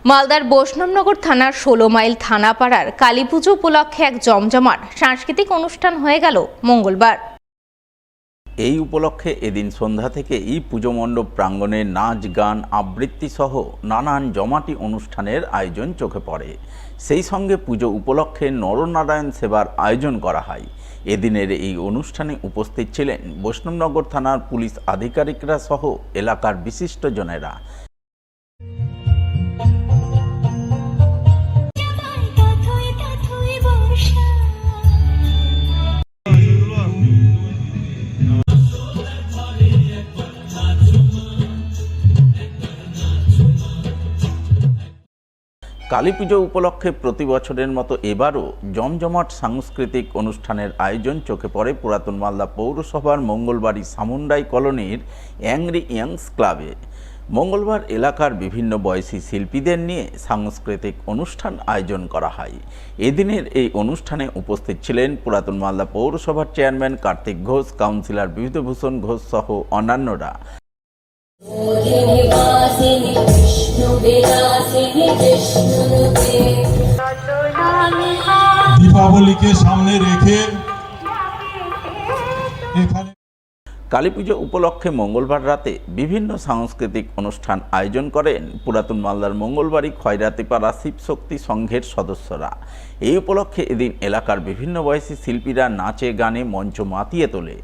মালদার বৈষ্ণবনগর থানার ১৬ মাইল থানাপাড়ার কালীপুজো উপলক্ষে এক জমজমাট সাংস্কৃতিক অনুষ্ঠান হয়ে গেল মঙ্গলবার। এই উপলক্ষে এদিন সন্ধ্যা থেকে এই পুজো মণ্ডপ প্রাঙ্গণে নাচ গান আবৃত্তি সহ নানান জমাটি অনুষ্ঠানের আয়োজন চোখে পড়ে। সেই সঙ্গে পুজো উপলক্ষে নরনারায়ণ সেবার আয়োজন করা হয়। এদিনের এই অনুষ্ঠানে উপস্থিত ছিলেন বৈষ্ণবনগর থানার পুলিশ আধিকারিকরা সহ এলাকার বিশিষ্টজনেরা। কালী পুজো উপলক্ষে প্রতি বছরের মতো এবারও জমজমাট সাংস্কৃতিক অনুষ্ঠানের আয়োজন চোখে পড়ে পুরাতন মালদা পৌরসভার মঙ্গলবাড়ি সামুন্ডাই কলোনির অ্যাংরি ইয়াংস ক্লাবে। মঙ্গলবার এলাকার বিভিন্ন বয়সী শিল্পীদের নিয়ে সাংস্কৃতিক অনুষ্ঠান আয়োজন করা হয়। এদিনের এই অনুষ্ঠানে উপস্থিত ছিলেন পুরাতন মালদা পৌরসভার চেয়ারম্যান কার্তিক ঘোষ, কাউন্সিলর বিভূতিভূষণ ঘোষ সহ অন্যান্যরা। দীপাবলিকে সামনে রেখে এখানে কালী পুজো উপলক্ষে মঙ্গলবার রাতে বিভিন্ন সাংস্কৃতিক অনুষ্ঠান আয়োজন করেন পুরাতন মালদার মঙ্গলবাড়ি খয়রাতিপাড়া শিবশক্তি সংঘের সদস্যরা। এই উপলক্ষে এদিন এলাকার বিভিন্ন বয়সী শিল্পীরা নাচে গানে মঞ্চ মাতিয়ে তোলে।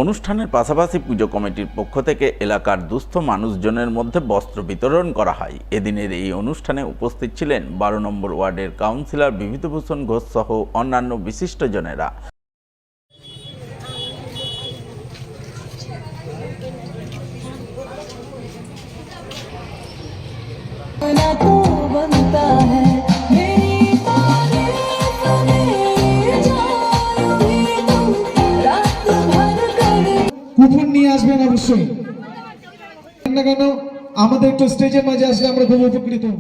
অনুষ্ঠানের পাশাপাশি পুজো কমিটির পক্ষ থেকে এলাকার দুস্থ মানুষজনের মধ্যে বস্ত্র বিতরণ করা হয়। এদিনের এই অনুষ্ঠানে উপস্থিত ছিলেন 12 নম্বর ওয়ার্ডের কাউন্সিলর বিভূতিভূষণ ঘোষ সহ অন্যান্য বিশিষ্টজনেরা। কুপন নিয়ে আসবেন অবশ্যই, না কেন আমাদের একটু স্টেজের মাঝে আসলে আমরা খুব উপকৃত হব।